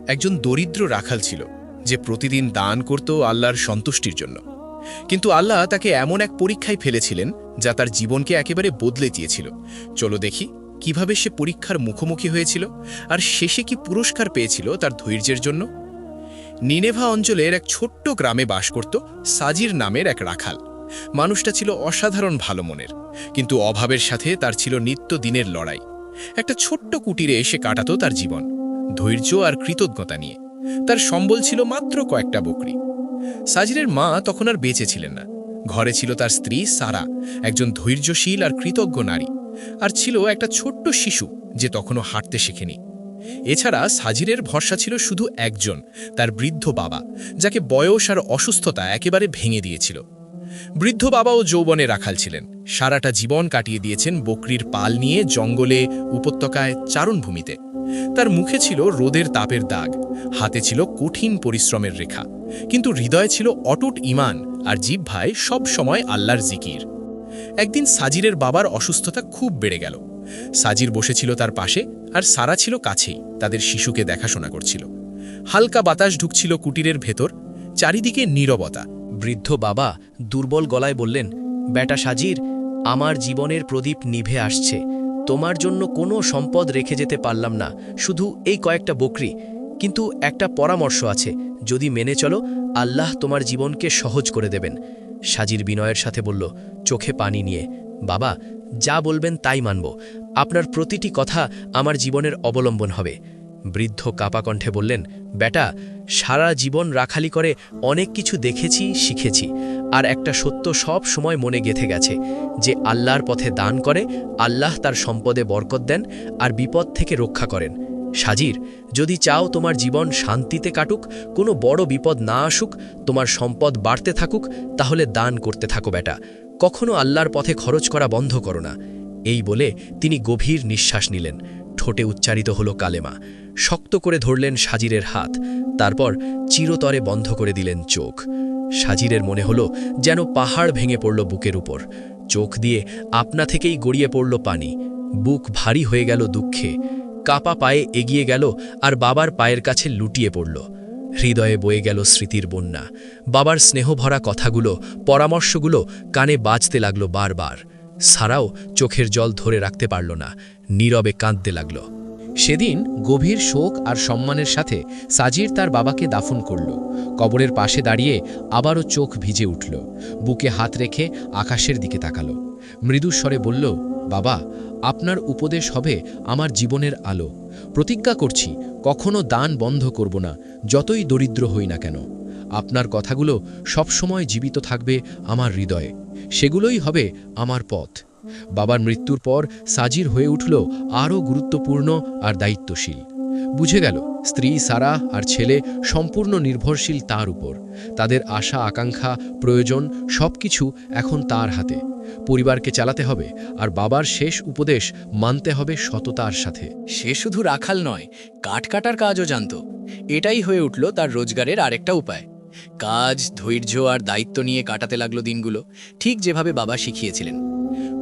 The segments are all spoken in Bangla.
একজন দরিদ্র রাখাল ছিল যে প্রতিদিন দান করত আল্লাহর সন্তুষ্টির জন্য। কিন্তু আল্লাহ তাকে এমন এক পরীক্ষায় ফেলেছিলেন যা তার জীবনকে একেবারে বদলে দিয়েছিল। চলো দেখি কিভাবে সে পরীক্ষার মুখোমুখি হয়েছিল আর শেষে কি পুরস্কার পেয়েছিল তার ধৈর্যের জন্য। নিনেভা অঞ্চলের এক ছোট্ট গ্রামে বাস করত সাজির নামের এক রাখাল। মানুষটা ছিল অসাধারণ ভালো মনের, কিন্তু অভাবের সাথে তার ছিল নিত্যদিনের লড়াই। একটা ছোট্ট কুটিরে এসে কাটাতো তার জীবন, ধৈর্য আর কৃতজ্ঞতা নিয়ে। তার সম্বল ছিল মাত্র কয়েকটা বকরি। সাজিরের মা তখন আর বেঁচে ছিলেন না। ঘরে ছিল তার স্ত্রী সারা, একজন ধৈর্যশীল আর কৃতজ্ঞ নারী, আর ছিল একটা ছোট্ট শিশু যে তখনও হাঁটতে শেখেনি। এছাড়া সাজিরের ভরসা ছিল শুধু একজন, তার বৃদ্ধ বাবা, যাকে বয়স আর অসুস্থতা একেবারে ভেঙে দিয়েছিল। বৃদ্ধ বাবাও যৌবনে রাখাল ছিলেন। সারাটা জীবন কাটিয়ে দিয়েছেন বকরির পাল নিয়ে জঙ্গলে, উপত্যকায়, চারণভূমিতে। তার মুখে ছিল রোদের তাপের দাগ, হাতে ছিল কঠিন পরিশ্রমের রেখা, কিন্তু হৃদয়ে ছিল অটুট ঈমান আর জিহ্বায় সব সময় আল্লাহর জিকির। একদিন সাজিরের বাবার অসুস্থতা খুব বেড়ে গেল। সাজির বসেছিল তার পাশে, আর সারা ছিল কাছেই, তাদের শিশুকে দেখাশোনা করছিল। হালকা বাতাস ঢুকছিল কুটিরের ভেতর, চারিদিকে নীরবতা। বৃদ্ধ বাবা দুর্বল গলায় বললেন, বেটা সাজির, আমার জীবনের প্রদীপ নিভে আসছে। তোমার জন্য কোনো সম্পদ রেখে যেতে পারলাম না, শুধু এই কয়েকটা বকরি। কিন্তু একটা পরামর্শ আছে, যদি মেনে চলো, আল্লাহ তোমার জীবনকে সহজ করে দেবেন। সাজির বিনয়ের সাথে বলল, চোখে পানি নিয়ে, বাবা, যা বলবেন তাই মানব। আপনার প্রতিটি কথা আমার জীবনের অবলম্বন হবে। বৃদ্ধ কাপা কণ্ঠে বললেন, বেটা, সারা জীবন রাখালি করে অনেক কিছু দেখেছি, শিখেছি। আর একটা সত্য সব সময় মনে গেঁথে গেছে, যে আল্লাহর পথে দান করে আল্লাহ তার সম্পদে বরকত দেন আর বিপদ থেকে রক্ষা করেন। সাজির, যদি চাও তোমার জীবন শান্তিতে কাটুক, কোনো বড় বিপদ না আসুক, তোমার সম্পদ বাড়তে থাকুক, তাহলে দান করতে থাকো বেটা। কখনো আল্লাহর পথে খরচ করা বন্ধ করো না। এই বলে তিনি গভীর নিঃশ্বাস নিলেন। ঠোঁটে উচ্চারিত হলো কালেমা। শক্ত করে ধরলেন সাজিরের হাত, তারপর চিরতরে বন্ধ করে দিলেন চোখ। সাজিরের মনে হলো যেন পাহাড় ভেঙে পড়ল বুকের উপর। চোখ দিয়ে আপনা থেকেই গড়িয়ে পড়ল পানি। বুক ভারী হয়ে গেল দুঃখে। কাপা পায়ে এগিয়ে গেল আর বাবার পায়ের কাছে লুটিয়ে পড়ল। হৃদয়ে বয়ে গেল স্মৃতির বন্যা। বাবার স্নেহভরা কথাগুলো, পরামর্শগুলো কানে বাজতে লাগল বারবার। সারাও চোখের জল ধরে রাখতে পারল না, নীরবে কাঁদতে লাগল। সেদিন গভীর শোক আর সম্মানের সাথে সাজির তার বাবাকে দাফন করল। কবরের পাশে দাঁড়িয়ে আবারও চোখ ভিজে উঠল। বুকে হাত রেখে আকাশের দিকে তাকালো। মৃদু স্বরে বলল, বাবা, আপনার উপদেশ হবে আমার জীবনের আলো। প্রতিজ্ঞা করছি, কখনো দান বন্ধ করব না, যতই দরিদ্র হই না কেন। আপনার কথাগুলো সবসময় জীবিত থাকবে আমার হৃদয়ে। সেগুলোই হবে আমার পথ। বাবার মৃত্যুর পর সাজির হয়ে উঠল আরও গুরুত্বপূর্ণ আর দায়িত্বশীল। বুঝে গেল স্ত্রী সারা আর ছেলে সম্পূর্ণ নির্ভরশীল তার উপর। তাদের আশা, আকাঙ্ক্ষা, প্রয়োজন সবকিছু এখন তার হাতে। পরিবারকে চালাতে হবে, আর বাবার শেষ উপদেশ মানতে হবে সততার সাথে। সে শুধু রাখাল নয়, কাঠ কাটার কাজও জানত। এটাই হয়ে উঠল তার রোজগারের আরেকটা উপায়। কাজ, ধৈর্য আর দায়িত্ব নিয়ে কাটাতে লাগলো দিনগুলো, ঠিক যেভাবে বাবা শিখিয়েছিলেন।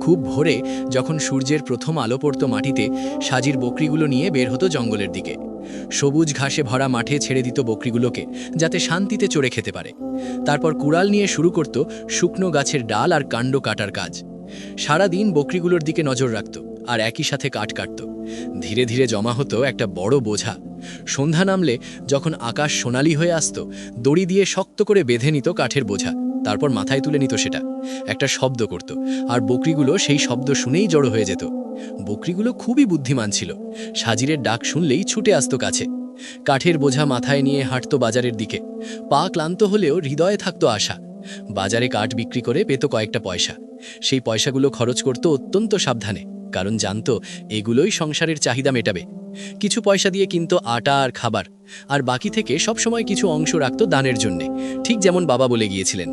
খুব ভোরে যখন সূর্যের প্রথম আলো পড়ত মাটিতে, সাজির বকরিগুলো নিয়ে বের হতো জঙ্গলের দিকে। সবুজ ঘাসে ভরা মাঠে ছেড়ে দিত বকরিগুলোকে, যাতে শান্তিতে চড়ে খেতে পারে। তারপর কুড়াল নিয়ে শুরু করত শুকনো গাছের ডাল আর কাণ্ড কাটার কাজ। সারা দিন বকরিগুলোর দিকে নজর রাখত আর একই সাথে কাঠ কাটত। ধীরে ধীরে জমা হতো একটা বড় বোঝা। সন্ধ্যা নামলে যখন আকাশ সোনালি হয়ে আসত, দড়ি দিয়ে শক্ত করে বেঁধে নিত কাঠের বোঝা। তারপর মাথায় তুলে নিত সেটা। একটা শব্দ করত, আর বকরিগুলো সেই শব্দ শুনেই জড়ো হয়ে যেত। বকরিগুলো খুবই বুদ্ধিমান ছিল। সাজিরের ডাক শুনলেই ছুটে আসত কাছে। কাঠের বোঝা মাথায় নিয়ে হাঁটত বাজারের দিকে। পা ক্লান্ত হলেও হৃদয়ে থাকত আশা। বাজারে কাঠ বিক্রি করে পেত কয়েকটা পয়সা। সেই পয়সাগুলো খরচ করত অত্যন্ত সাবধানে, কারণ জানত এগুলোই সংসারের চাহিদা মেটাবে। কিছু পয়সা দিয়ে কিনত আটা আর খাবার, আর বাকি থেকে সবসময় কিছু অংশ রাখত দানের জন্যে, ঠিক যেমন বাবা বলে গিয়েছিলেন।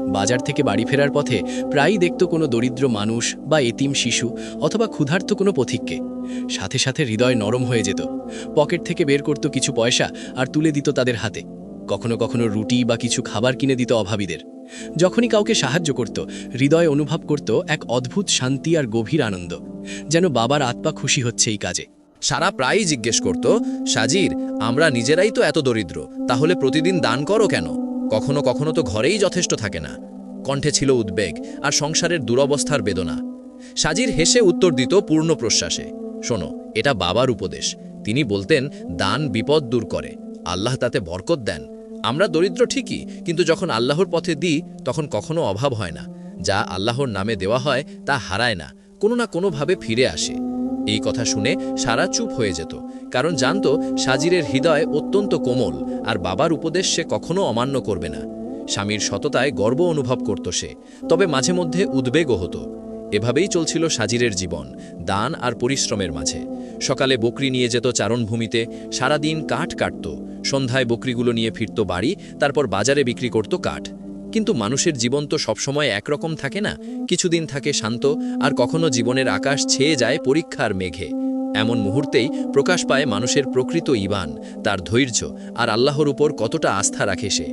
বাজার থেকে বাড়ি ফেরার পথে প্রায়ই দেখত কোনো দরিদ্র মানুষ বা এতিম শিশু অথবা ক্ষুধার্ত কোনো পথিককে। সাথে সাথে হৃদয় নরম হয়ে যেত। পকেট থেকে বের করত কিছু পয়সা আর তুলে দিত তাদের হাতে। কখনো কখনো রুটি বা কিছু খাবার কিনে দিত অভাবীদের। যখনই কাউকে সাহায্য করত, হৃদয় অনুভব করত এক অদ্ভুত শান্তি আর গভীর আনন্দ, যেন বাবার আত্মা খুশি হচ্ছে এই কাজে। সারা প্রায়ই জিজ্ঞেস করত, সাজির, আমরা নিজেরাই তো এত দরিদ্র, তাহলে প্রতিদিন দান করো কেন? কখনো কখনো তো ঘরেই যথেষ্ট থাকে না। কণ্ঠে ছিল উদ্বেগ আর সংসারের দুরবস্থার বেদনা। সাজির হেসে উত্তর দিত পূর্ণ প্রশ্বাসে, শোনো, এটা বাবার উপদেশ। তিনি বলতেন, দান বিপদ দূর করে, আল্লাহ তাতে বরকত দেন। আমরা দরিদ্র ঠিকই, কিন্তু যখন আল্লাহর পথে দিই তখন কখনো অভাব হয় না। যা আল্লাহর নামে দেওয়া হয় তা হারায় না, কোনো না কোনোভাবে ফিরে আসে। এই কথা শুনে সারা চুপ হয়ে যেত, কারণ জানত সাজিরের হৃদয় অত্যন্ত কোমল আর বাবার উপদেশ সে কখনো অমান্য করবে না। স্বামীর সততায় গর্ব অনুভব করত সে, তবে মাঝে মধ্যে উদ্বেগও হতো। এভাবেই চলছিল সাজিরের জীবন, দান আর পরিশ্রমের মাঝে। সকালে বকরি নিয়ে যেত চারণভূমিতে, সারাদিন কাঠ কাটত, সন্ধ্যায় বকরিগুলো নিয়ে ফিরত বাড়ি, তারপর বাজারে বিক্রি করত কাঠ। কিন্তু মানুষের জীবন তো সবসময় একরকম থাকে না, কিছুদিন থাকে শান্ত, আর কখনো জীবনের আকাশ ছেয়ে যায় পরীক্ষার মেঘে। এমন মুহূর্তেই প্রকাশ পায় মানুষের প্রকৃত ঈমান, তার ধৈর্য আর আল্লাহর উপর কতটা আস্থা রাখে সে।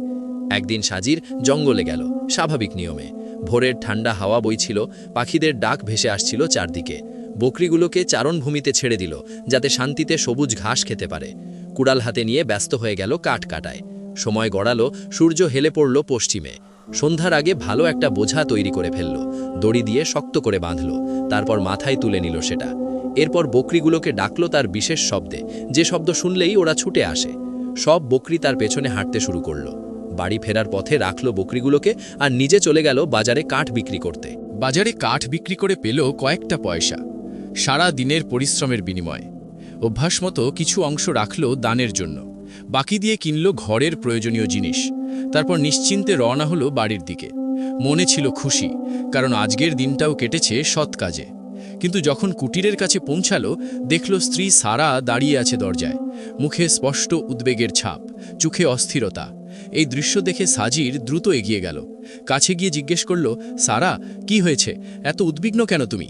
একদিন সাজির জঙ্গলে গেল স্বাভাবিক নিয়মে। ভোরের ঠান্ডা হাওয়া বইছিল, পাখিদের ডাক ভেসে আসছিল চারদিকে। বকরিগুলোকে চারণভূমিতে ছেড়ে দিল, যাতে শান্তিতে সবুজ ঘাস খেতে পারে। কুড়াল হাতে নিয়ে ব্যস্ত হয়ে গেল কাঠ কাটায়। সময় গড়ালো, সূর্য হেলে পড়ল পশ্চিমে। সন্ধ্যার আগে ভালো একটা বোঝা তৈরি করে ফেলল, দড়ি দিয়ে শক্ত করে বাঁধল, তারপর মাথায় তুলে নিল সেটা। এরপর বকরিগুলোকে ডাকলো তার বিশেষ শব্দে, যে শব্দ শুনলেই ওরা ছুটে আসে। সব বকরি তার পেছনে হাঁটতে শুরু করলো। বাড়ি ফেরার পথে রাখলো বকরিগুলোকে আর নিজে চলে গেল বাজারে কাঠ বিক্রি করতে। বাজারে কাঠ বিক্রি করে পেল কয়েকটা পয়সা, সারা দিনের পরিশ্রমের বিনিময়ে। অভ্যাস মতো কিছু অংশ রাখল দানের জন্য, বাকি দিয়ে কিনল ঘরের প্রয়োজনীয় জিনিস। তারপর নিশ্চিন্তে রওনা হলো বাড়ির দিকে। মনে ছিল খুশি, কারণ আজকের দিনটাও কেটেছে সৎ কাজে। কিন্তু যখন কুটিরের কাছে পৌঁছালো, দেখল স্ত্রী সারা দাঁড়িয়ে আছে দরজায়, মুখে স্পষ্ট উদ্বেগের ছাপ, চোখে অস্থিরতা। এই দৃশ্য দেখে সাজির দ্রুত এগিয়ে গেল, কাছে গিয়ে জিজ্ঞেস করল, সারা, কি হয়েছে, এত উদ্বিগ্ন কেন তুমি?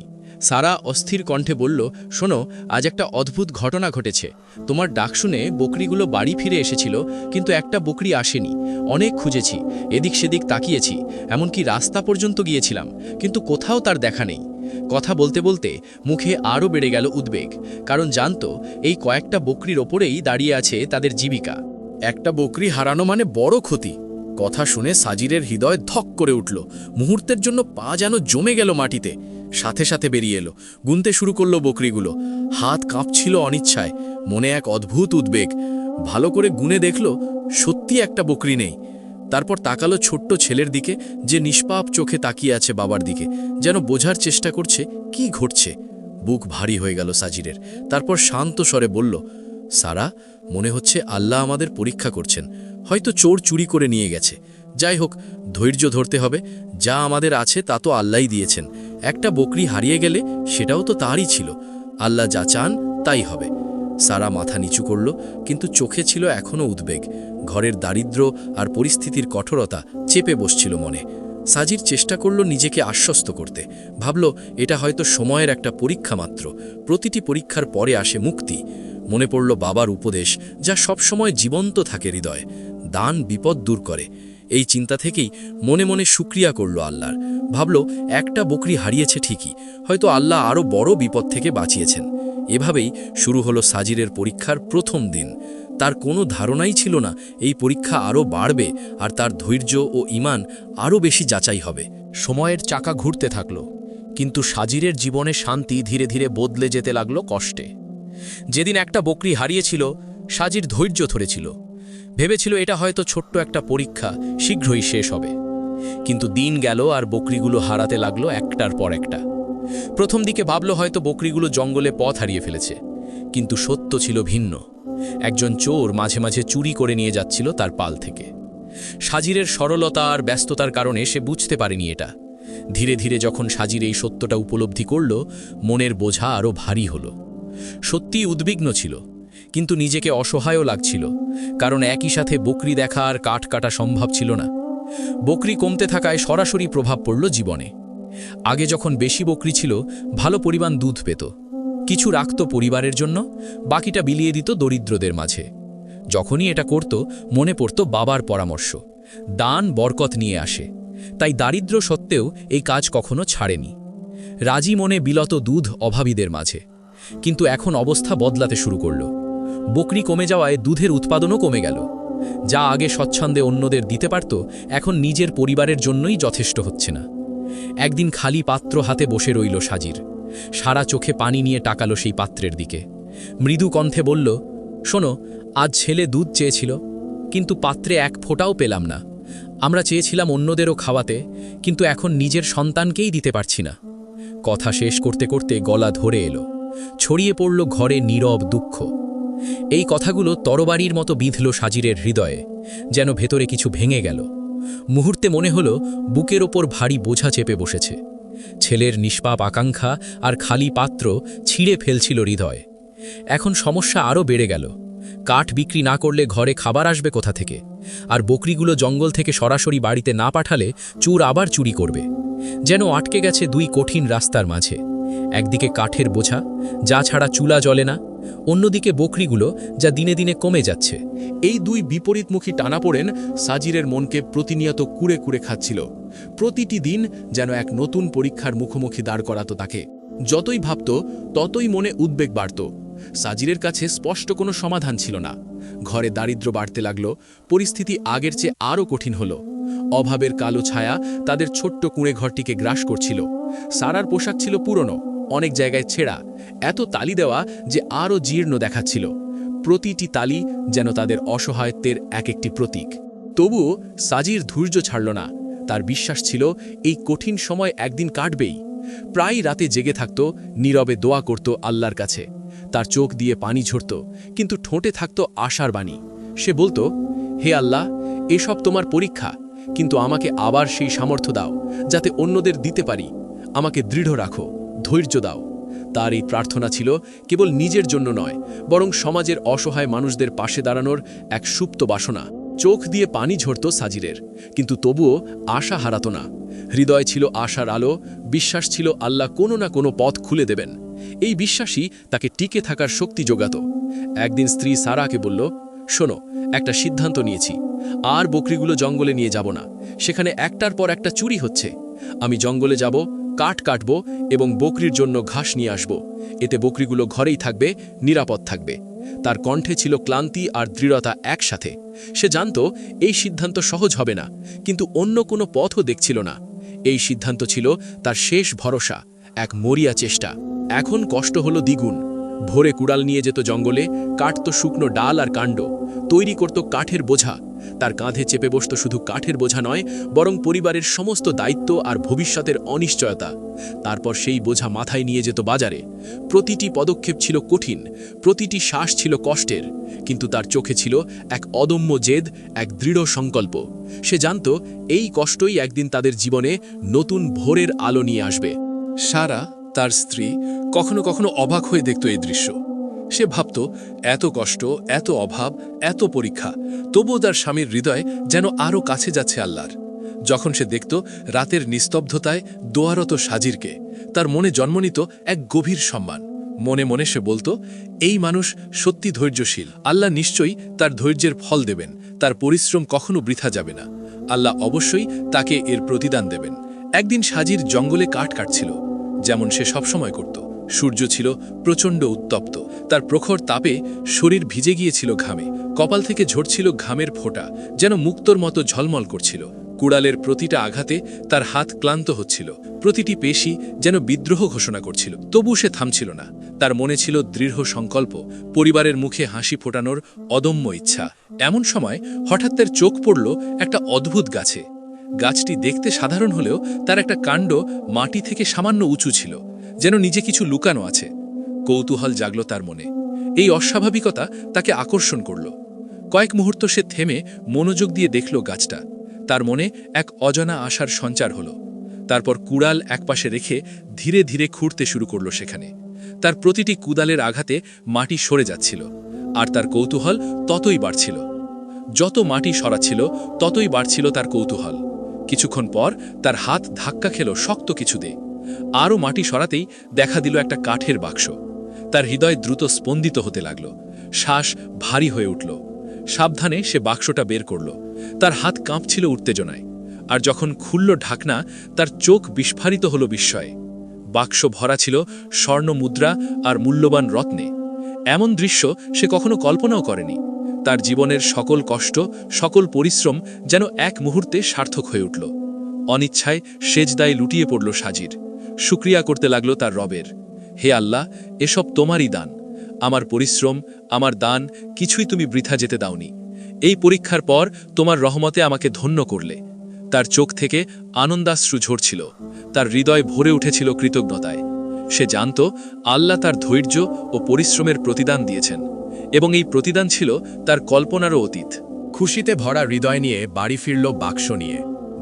সারা অস্থির কণ্ঠে বলল, শোনো, আজ একটা অদ্ভুত ঘটনা ঘটেছে। তোমার ডাক শুনে বকরিগুলো বাড়ি ফিরে এসেছিল, কিন্তু একটা বকরি আসেনি। অনেক খুঁজেছি, এদিক সেদিক তাকিয়েছি, এমনকি রাস্তা পর্যন্ত গিয়েছিলাম, কিন্তু কোথাও তার দেখা নেই। কথা বলতে বলতে মুখে আরও বেড়ে গেল উদ্বেগ, কারণ জানত এই কয়েকটা বকরির ওপরেই দাঁড়িয়ে আছে তাদের জীবিকা। একটা বকরি হারানো মানে বড় ক্ষতি। কথা শুনে সাজিরের হৃদয় ধক করে উঠল, মুহূর্তের জন্য পা যেন জমে গেল মাটিতে। সাথে সাথে বেরিয়ে এলো, গুনতে শুরু করলো বকরিগুলো। হাত কাঁপছিল অনিচ্ছায়, মনে এক অদ্ভুত উদ্বেগ। ভালো করে গুনে দেখল, সত্যি একটা বকরি নেই। তারপর তাকালো ছোট্ট ছেলের দিকে, যে নিষ্পাপ চোখে তাকিয়ে আছে বাবার দিকে, যেন বোঝার চেষ্টা করছে কি ঘটছে। বুক ভারী হয়ে গেল সাজিরের। তারপর শান্ত স্বরে বলল, সারা, মনে হচ্ছে আল্লাহ আমাদের পরীক্ষা করছেন, হয়তো চোর চুরি করে নিয়ে গেছে। যাই হোক, ধৈর্য ধরতে হবে, যা আমাদের আছে তা তো আল্লাহই দিয়েছেন। একটা বকরি হারিয়ে গেলে সেটাও তো তারই ছিল, আল্লাহ যা চান তাই হবে। সারা মাথা নিচু করল, কিন্তু চোখে ছিল এখনও উদ্বেগ। ঘরের দারিদ্র্য আর পরিস্থিতির কঠোরতা চেপে বসছিল মনে। সাজির চেষ্টা করল নিজেকে আশ্বস্ত করতে, ভাবল এটা হয়তো সময়ের একটা পরীক্ষা মাত্র, প্রতিটি পরীক্ষার পরে আসে মুক্তি। মনে পড়ল বাবার উপদেশ, যা সবসময় জীবন্ত থাকে হৃদয়ে, দান বিপদ দূর করে। এই চিন্তা থেকেই মনে মনে শুকরিয়া করল আল্লাহর। ভাবল একটা বকরি হারিয়েছে ঠিকই, হয়তো আল্লাহ আরও বড় বিপদ থেকে বাঁচিয়েছেন। এভাবেই শুরু হলো সাজিরের পরীক্ষার প্রথম দিন। তার কোনো ধারণাই ছিল না এই পরীক্ষা আরও বাড়বে আর তার ধৈর্য ও ঈমান আরও বেশি যাচাই হবে। সময়ের চাকা ঘুরতে থাকল, কিন্তু সাজিরের জীবনে শান্তি ধীরে ধীরে বদলে যেতে লাগল কষ্টে। যেদিন একটা বকরি হারিয়েছিল, সাজির ধৈর্য ধরেছিল, ভেবেছিল এটা হয়তো ছোট্ট একটা পরীক্ষা, শীঘ্রই শেষ হবে। কিন্তু দিন গেল আর বকরিগুলো হারাতে লাগলো একটার পর একটা। প্রথম দিকে ভাবল হয়তো বকরিগুলো জঙ্গলে পথ হারিয়ে ফেলেছে, কিন্তু সত্য ছিল ভিন্ন। একজন চোর মাঝে মাঝে চুরি করে নিয়ে যাচ্ছিল তার পাল থেকে। সাজিরের সরলতা আর ব্যস্ততার কারণে সে বুঝতে পারেনি এটা। ধীরে ধীরে যখন সাজির এই সত্যটা উপলব্ধি করল, মনের বোঝা আরও ভারী হলো। সত্যিই উদ্বিগ্ন ছিল, কিন্তু নিজেকে অসহায়ও লাগছিল, কারণ একই সাথে বকরি দেখা আর কাঠ কাটা সম্ভব ছিল না। বকরি কমতে থাকায় সরাসরি প্রভাব পড়ল জীবনে। আগে যখন বেশি বকরি ছিল, ভালো পরিমাণ দুধ পেত, কিছু রাখত পরিবারের জন্য, বাকিটা বিলিয়ে দিত দরিদ্রদের মাঝে। যখনই এটা করত, মনে পড়ত বাবার পরামর্শ, দান বরকত নিয়ে আসে। তাই দারিদ্র্য সত্ত্বেও এই কাজ কখনো ছাড়েনি। রাজি মনে বিলাত দুধ অভাবীদের মাঝে। কিন্তু এখন অবস্থা বদলাতে শুরু করল। বকরি কমে যাওয়ায় দুধের উৎপাদনও কমে গেল। যা আগে স্বচ্ছন্দে অন্যদের দিতে পারত, এখন নিজের পরিবারের জন্যই যথেষ্ট হচ্ছে না। একদিন খালি পাত্র হাতে বসে রইল সাজির। সারা চোখে পানি নিয়ে তাকালো সেই পাত্রের দিকে। মৃদু কণ্ঠে বলল, শোনো, আজ ছেলে দুধ চেয়েছিল, কিন্তু পাত্রে এক ফোঁটাও পেলাম না। আমরা চেয়েছিলাম অন্যদেরও খাওয়াতে, কিন্তু এখন নিজের সন্তানকেই দিতে পারছি না। কথা শেষ করতে করতে গলা ধরে এলো। ছড়িয়ে পড়ল ঘরে নীরব দুঃখ। এই কথাগুলো তরবারির মতো বিঁধল সাজিরের হৃদয়ে, যেন ভেতরে কিছু ভেঙে গেল। মুহূর্তে মনে হলো বুকের ওপর ভারী বোঝা চেপে বসেছে। ছেলের নিষ্পাপ আকাঙ্ক্ষা আর খালি পাত্র ছিঁড়ে ফেলছিল হৃদয়। এখন সমস্যা আরও বেড়ে গেল। কাঠ বিক্রি না করলে ঘরে খাবার আসবে কোথা থেকে? আর বকরিগুলো জঙ্গল থেকে সরাসরি বাড়িতে না পাঠালে চোর আবার চুরি করবে। যেন আটকে গেছে দুই কঠিন রাস্তার মাঝে। একদিকে কাঠের বোঝা, যা ছাড়া চুলা জ্বলে না, অন্যদিকে বকরিগুলো, যা দিনে দিনে কমে যাচ্ছে। এই দুই বিপরীতমুখী টানাপোড়েন সাজিরের মনকে প্রতিনিয়ত কুড়ে কুড়ে খাচ্ছিল। প্রতিটি দিন যেন এক নতুন পরীক্ষার মুখোমুখি দাঁড় করাতো তাকে। যতই ভাবত ততই মনে উদ্বেগ বাড়ত। সাজিরের কাছে স্পষ্ট কোনো সমাধান ছিল না। ঘরে দারিদ্র্য বাড়তে লাগল, পরিস্থিতি আগের চেয়ে আরও কঠিন হল। অভাবের কালো ছায়া তাদের ছোট্ট কুঁড়ে ঘরটিকে গ্রাস করছিল। সারার পোশাক ছিল পুরনো, অনেক জায়গায় ছেঁড়া, এত তালি দেওয়া যে আরও জীর্ণ দেখাচ্ছিল। প্রতিটি তালি যেন তাদের অসহায়ত্বের এক একটি প্রতীক। তবুও সাজির ধৈর্য ছাড়ল না। তার বিশ্বাস ছিল এই কঠিন সময় একদিন কাটবেই। প্রায় রাতে জেগে থাকত, নীরবে দোয়া করত আল্লাহর কাছে। তার চোখ দিয়ে পানি ঝরত, কিন্তু ঠোঁটে থাকত আশার বাণী। সে বলতো, হে আল্লাহ, এসব তোমার পরীক্ষা, কিন্তু আমাকে আবার সেই সামর্থ্য দাও যাতে অন্যদের দিতে পারি। আমাকে দৃঢ় রাখো, ধৈর্য দাও। তার এই প্রার্থনা ছিল কেবল নিজের জন্য নয়, বরং সমাজের অসহায় মানুষদের পাশে দাঁড়ানোর এক সুপ্ত বাসনা। চোখ দিয়ে পানি ঝরত সাজিরের, কিন্তু তবুও আশা হারাত না। হৃদয় ছিল আশার আলো, বিশ্বাস ছিল আল্লাহ কোনো না কোনো পথ খুলে দেবেন। এই বিশ্বাসই তাকে টিকে থাকার শক্তি যোগাত। একদিন স্ত্রী সারাকে বলল, শোনো, একটা সিদ্ধান্ত নিয়েছি। আর বকরিগুলো জঙ্গলে নিয়ে যাব না। সেখানে একটার পর একটা চুরি হচ্ছে। আমি জঙ্গলে যাব, কাঠ কাটব এবং বকরির জন্য ঘাস নিয়ে আসব। এতে বকরিগুলো ঘরেই থাকবে, নিরাপদ থাকবে। তার কণ্ঠে ছিল ক্লান্তি আর দৃঢ়তা একসাথে। সে জানত এই সিদ্ধান্ত সহজ হবে না, কিন্তু অন্য কোনো পথও দেখছিল না। এই সিদ্ধান্ত ছিল তার শেষ ভরসা, এক মরিয়া চেষ্টা। এখন কষ্ট হলো দ্বিগুণ। ভোরে কুড়াল নিয়ে যেত জঙ্গলে, কাটত শুকনো ডাল আর কাণ্ড, তৈরি করত কাঠের বোঝা। তার কাঁধে চেপে বসত শুধু কাঠের বোঝা নয়, বরং পরিবারের সমস্ত দায়িত্ব আর ভবিষ্যতের অনিশ্চয়তা। তারপর সেই বোঝা মাথায় নিয়ে যেত বাজারে। প্রতিটি পদক্ষেপ ছিল কঠিন, প্রতিটি শ্বাস ছিল কষ্টের, কিন্তু তার চোখে ছিল এক অদম্য জেদ, এক দৃঢ় সংকল্প। সে জানত এই কষ্টই একদিন তাদের জীবনে নতুন ভোরের আলো নিয়ে আসবে। সারা, তার স্ত্রী, কখনো কখনো অবাক হয়ে দেখত এই দৃশ্য। সে ভাবত, এত কষ্ট, এত অভাব, এত পরীক্ষা, তবুও তার স্বামীর হৃদয় যেন আরও কাছে যাচ্ছে আল্লাহর। যখন সে দেখত রাতের নিস্তব্ধতায় দোয়ারত সাজিরকে, তার মনে জন্ম নিত এক গভীর সম্মান। মনে মনে সে বলতো, এই মানুষ সত্যি ধৈর্যশীল। আল্লাহ নিশ্চয়ই তার ধৈর্যের ফল দেবেন। তার পরিশ্রম কখনো বৃথা যাবে না। আল্লাহ অবশ্যই তাকে এর প্রতিদান দেবেন। একদিন সাজির জঙ্গলে কাঠ কাটছিল, যেমন সে সবসময় করত। সূর্য ছিল প্রচণ্ড উত্তপ্ত। তার প্রখর তাপে শরীর ভিজে গিয়েছিল ঘামে। কপাল থেকে ঝরছিল ঘামের ফোঁটা, যেন মুক্তোর মতো ঝলমল করছিল। কুড়ালের প্রতিটা আঘাতে তার হাত ক্লান্ত হচ্ছিল, প্রতিটি পেশি যেন বিদ্রোহ ঘোষণা করছিল। তবু সে থামছিল না। তার মনে ছিল দৃঢ় সংকল্প, পরিবারের মুখে হাসি ফোটানোর অদম্য ইচ্ছা। এমন সময় হঠাৎ তার চোখ পড়ল একটা অদ্ভুত গাছে। গাছটি দেখতে সাধারণ হলেও তার একটা কাণ্ড মাটি থেকে সামান্য উঁচু ছিল, যেন নিজে কিছু লুকানো আছে। কৌতূহল জাগল তার মনে। এই অস্বাভাবিকতা তাকে আকর্ষণ করল। কয়েক মুহূর্ত সে থেমে মনোযোগ দিয়ে দেখল গাছটা। তার মনে এক অজানা আশার সঞ্চার হল। তারপর কুড়াল একপাশে রেখে ধীরে ধীরে খুঁড়তে শুরু করল সেখানে। তার প্রতিটি কুদালের আঘাতে মাটি সরে যাচ্ছিল, আর তার কৌতূহল ততই বাড়ছিল। যত মাটি সরাচ্ছিল ততই বাড়ছিল তার কৌতূহল। কিছুক্ষণ পর তার হাত ধাক্কা খেল শক্ত কিছুতে। আরও মাটি সরাতেই দেখা দিল একটা কাঠের বাক্স। তার হৃদয় দ্রুত স্পন্দিত হতে লাগল, শ্বাস ভারী হয়ে উঠল। সাবধানে সে বাক্সটা বের করল। তার হাত কাঁপছিল উত্তেজনায়। আর যখন খুলল ঢাকনা, তার চোখ বিস্ফারিত হল বিস্ময়ে। বাক্স ভরা ছিল স্বর্ণ মুদ্রা আর মূল্যবান রত্নে। এমন দৃশ্য সে কখনো কল্পনাও করেনি। তার জীবনের সকল কষ্ট, সকল পরিশ্রম যেন এক মুহূর্তে সার্থক হয়ে উঠল। অনিচ্ছায় সেজদায় লুটিয়ে পড়ল সাজির। শুকরিয়া করতে লাগল তার রবের। হে আল্লাহ, এসব তোমারই দান। আমার পরিশ্রম, আমার দান কিছুই তুমি বৃথা যেতে দাওনি। এই পরীক্ষার পর তোমার রহমতে আমাকে ধন্য করলে। তার চোখ থেকে আনন্দাশ্রু ঝরছিল, তার হৃদয় ভরে উঠেছিল কৃতজ্ঞতায়। সে জানত আল্লাহ তার ধৈর্য ও পরিশ্রমের প্রতিদান দিয়েছেন, এবং এই প্রতিদান ছিল তার কল্পনারও অতীত। খুশিতে ভরা হৃদয় নিয়ে বাড়ি ফিরল বাক্স নিয়ে।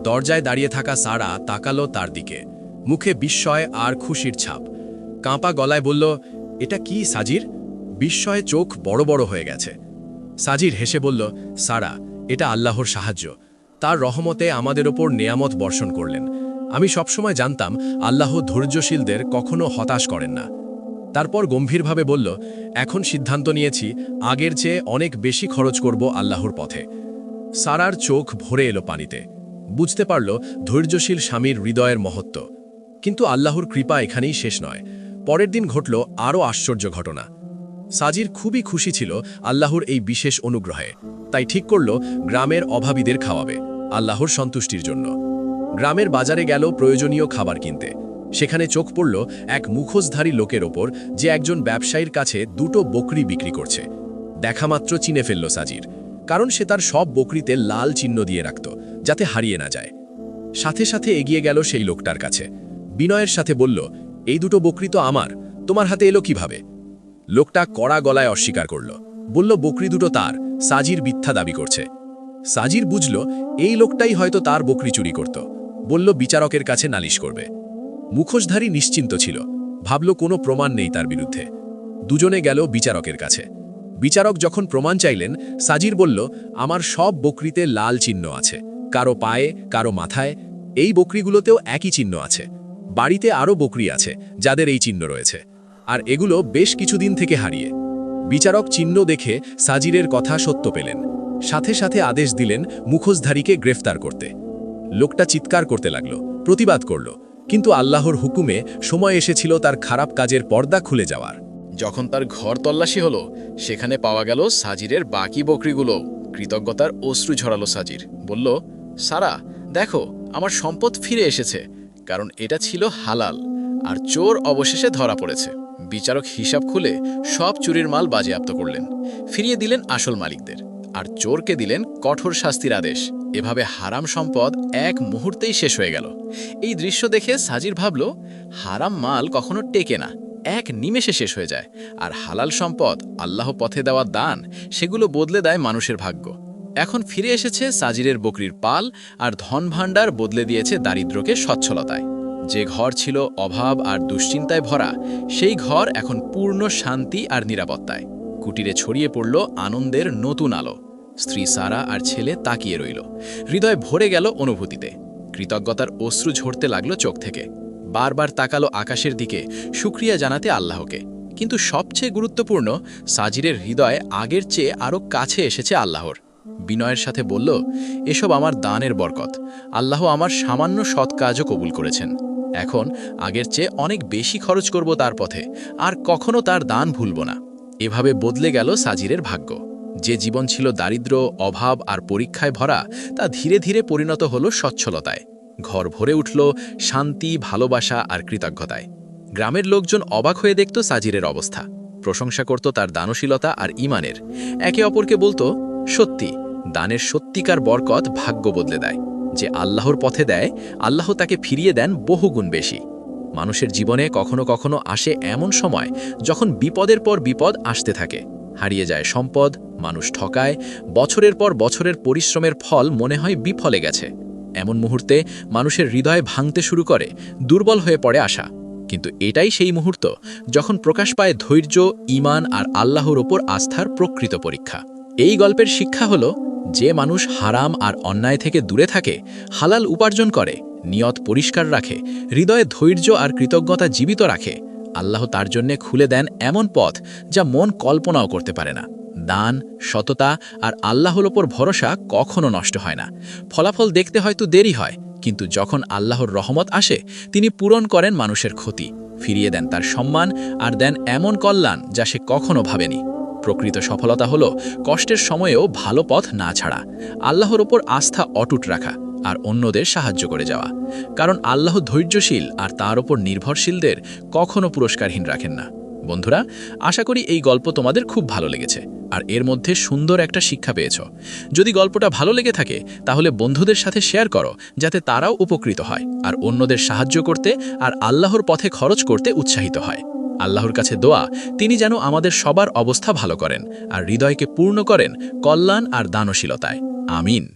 দরজায় দাঁড়িয়ে থাকা সারা তাকালো তার দিকে, মুখে বিস্ময় আর খুশির ছাপ। কাঁপা গলায় বলল, এটা কি সাজির? বিস্ময়ে চোখ বড় বড় হয়ে গেছে। সাজির হেসে বলল, সারা, এটা আল্লাহর সাহায্য। তার রহমতে আমাদের ওপর নেয়ামত বর্ষণ করলেন। আমি সবসময় জানতাম আল্লাহ ধৈর্যশীলদের কখনো হতাশ করেন না। তারপর গম্ভীরভাবে বলল, এখন সিদ্ধান্ত নিয়েছি আগের চেয়ে অনেক বেশি খরচ করব আল্লাহর পথে। সারার চোখ ভরে এলো পানিতে। বুঝতে পারল ধৈর্যশীল স্বামীর হৃদয়ের মহত্ব। কিন্তু আল্লাহর কৃপা এখানেই শেষ নয়। পরের দিন ঘটল আরও আশ্চর্য ঘটনা। সাজির খুবই খুশি ছিল আল্লাহর এই বিশেষ অনুগ্রহে, তাই ঠিক করল গ্রামের অভাবীদের খাওয়াবে আল্লাহর সন্তুষ্টির জন্য। গ্রামের বাজারে গেল প্রয়োজনীয় খাবার কিনতে। সেখানে চোখ পড়ল এক মুখোশধারী লোকের ওপর, যে একজন ব্যবসায়ীর কাছে 2টো বকরি বিক্রি করছে। দেখামাত্র চিনে ফেলল সাজির, কারণ সে তার সব বকরিতে লাল চিহ্ন দিয়ে রাখত, যাতে হারিয়ে না যায়। সাথে সাথে এগিয়ে গেল সেই লোকটার কাছে। বিনয়ের সাথে বলল, এই 2টো বকরি তো আমার, তোমার হাতে এলো কিভাবে? লোকটা কড়া গলায় অস্বীকার করল, বলল বকরি 2টো তার, সাজির মিথ্যা দাবি করছে। সাজির বুঝল এই লোকটাই হয়তো তার বকরি চুরি করত। বলল বিচারকের কাছে নালিশ করবে। মুখোশধারী নিশ্চিন্ত ছিল, ভাবল কোনো প্রমাণ নেই তার বিরুদ্ধে। দুজনে গেল বিচারকের কাছে। বিচারক যখন প্রমাণ চাইলেন, সাজির বলল, আমার সব বকরিতে লাল চিহ্ন আছে, কারো পায়ে, কারো মাথায়। এই বকরিগুলোতেও একই চিহ্ন আছে। বাড়িতে আরও বকরি আছে যাদের এই চিহ্ন রয়েছে, আর এগুলো বেশ কিছুদিন থেকে হারিয়ে। বিচারক চিহ্ন দেখে সাজিরের কথা সত্য পেলেন। সাথে সাথে আদেশ দিলেন মুখোশধারীকে গ্রেফতার করতে। লোকটা চিৎকার করতে লাগল, প্রতিবাদ করল, কিন্তু আল্লাহর হুকুমে সময় এসেছিল তার খারাপ কাজের পর্দা খুলে যাওয়ার। যখন তার ঘর তল্লাশি হলো, সেখানে পাওয়া গেল সাজিরের বাকি বকরিগুলো। কৃতজ্ঞতার অশ্রু ঝরালো সাজির। বলল, সারা, দেখো, আমার সম্পদ ফিরে এসেছে, কারণ এটা ছিল হালাল, আর চোর অবশেষে ধরা পড়েছে। বিচারক হিসাব খুলে সব চুরির মাল বাজেয়াপ্ত করলেন, ফিরিয়ে দিলেন আসল মালিকদের, আর চোরকে দিলেন কঠোর শাস্তির আদেশ। এভাবে হারাম সম্পদ এক মুহূর্তেই শেষ হয়ে গেল। এই দৃশ্য দেখে সাজির ভাবল, হারাম মাল কখনো টেকে না, এক নিমেষে শেষ হয়ে যায়। আর হালাল সম্পদ, আল্লাহ পথে দেওয়া দান, সেগুলো বদলে দেয় মানুষের ভাগ্য। এখন ফিরে এসেছে সাজিরের বকরির পাল, আর ধনভাণ্ডার বদলে দিয়েছে দারিদ্র্যকে সচ্ছলতায়। যে ঘর ছিল অভাব আর দুশ্চিন্তায় ভরা, সেই ঘর এখন পূর্ণ শান্তি আর নিরাপত্তায়। কুটিরে ছড়িয়ে পড়ল আনন্দের নতুন আলো। স্ত্রী সারা আর ছেলে তাকিয়ে রইল, হৃদয় ভরে গেল অনুভূতিতে। কৃতজ্ঞতার অশ্রু ঝরতে লাগলো চোখ থেকে। বারবার তাকালো আকাশের দিকে, শুকরিয়া জানাতে আল্লাহকে। কিন্তু সবচেয়ে গুরুত্বপূর্ণ, সাজিরের হৃদয় আগের চেয়ে আরও কাছে এসেছে আল্লাহর। বিনয়ের সাথে বলল, এসব আমার দানের বরকত। আল্লাহ আমার সামান্য সৎ কাজও কবুল করেছেন। এখন আগের চেয়ে অনেক বেশি খরচ করব তার পথে, আর কখনো তার দান ভুলব না। এভাবে বদলে গেল সাজিরের ভাগ্য। যে জীবন ছিল দারিদ্র্য, অভাব আর পরীক্ষায় ভরা, তা ধীরে ধীরে পরিণত হলো সচ্ছলতায়। ঘর ভরে উঠল শান্তি, ভালোবাসা আর কৃতজ্ঞতায়। গ্রামের লোকজন অবাক হয়ে দেখত সাজিরের অবস্থা, প্রশংসা করত তার দানশীলতা আর ঈমানের। একে অপরকে বলতো, সত্যি, দানের সত্যিকার বরকত ভাগ্য বদলে দেয়। যে আল্লাহর পথে দেয়, আল্লাহ তাকে ফিরিয়ে দেন বহুগুণ বেশি। মানুষের জীবনে কখনো কখনো আসে এমন সময় যখন বিপদের পর বিপদ আসতে থাকে। হারিয়ে যায় সম্পদ, মানুষ ঠকায়, বছরের পর বছরের পরিশ্রমের ফল মনে হয় বিফলে গেছে। এমন মুহূর্তে মানুষের হৃদয় ভাঙতে শুরু করে, দুর্বল হয়ে পড়ে আশা। কিন্তু এটাই সেই মুহূর্ত যখন প্রকাশ পায় ধৈর্য, ঈমান আর আল্লাহর ওপর আস্থার প্রকৃত পরীক্ষা। এই গল্পের শিক্ষা হলো, যে মানুষ হারাম আর অন্যায় থেকে দূরে থাকে, হালাল উপার্জন করে, নিয়ত পরিষ্কার রাখে, হৃদয়ে ধৈর্য আর কৃতজ্ঞতা জীবিত রাখে, আল্লাহ তার জন্যে খুলে দেন এমন পথ যা মন কল্পনাও করতে পারে না। দান, সততা আর আল্লাহর ওপর ভরসা কখনো নষ্ট হয় না। ফলাফল দেখতে হয়তো দেরি হয়, কিন্তু যখন আল্লাহর রহমত আসে তিনি পূরণ করেন মানুষের ক্ষতি, ফিরিয়ে দেন তার সম্মান আর দেন এমন কল্যাণ যা সে কখনো ভাবেনি। প্রকৃত সফলতা হলো কষ্টের সময়েও ভালো পথ না ছাড়া, আল্লাহর ওপর আস্থা অটুট রাখা আর অন্যদের সাহায্য করে যাওয়া। কারণ আল্লাহ ধৈর্যশীল আর তার ওপর নির্ভরশীলদের কখনো পুরস্কারহীন রাখেন না। বন্ধুরা, আশা করি এই গল্প তোমাদের খুব ভালো লেগেছে আর এর মধ্যে সুন্দর একটা শিক্ষা পেয়েছ। যদি গল্পটা ভালো লেগে থাকে তাহলে বন্ধুদের সাথে শেয়ার করো, যাতে তারাও উপকৃত হয় আর অন্যদের সাহায্য করতে আর আল্লাহর পথে খরচ করতে উৎসাহিত হয়। আল্লাহর কাছে দোয়া তিনি যেন আমাদের সবার অবস্থা ভালো করেন আর হৃদয়কে পূর্ণ করেন কল্যাণ আর দানশীলতায়। আমিন।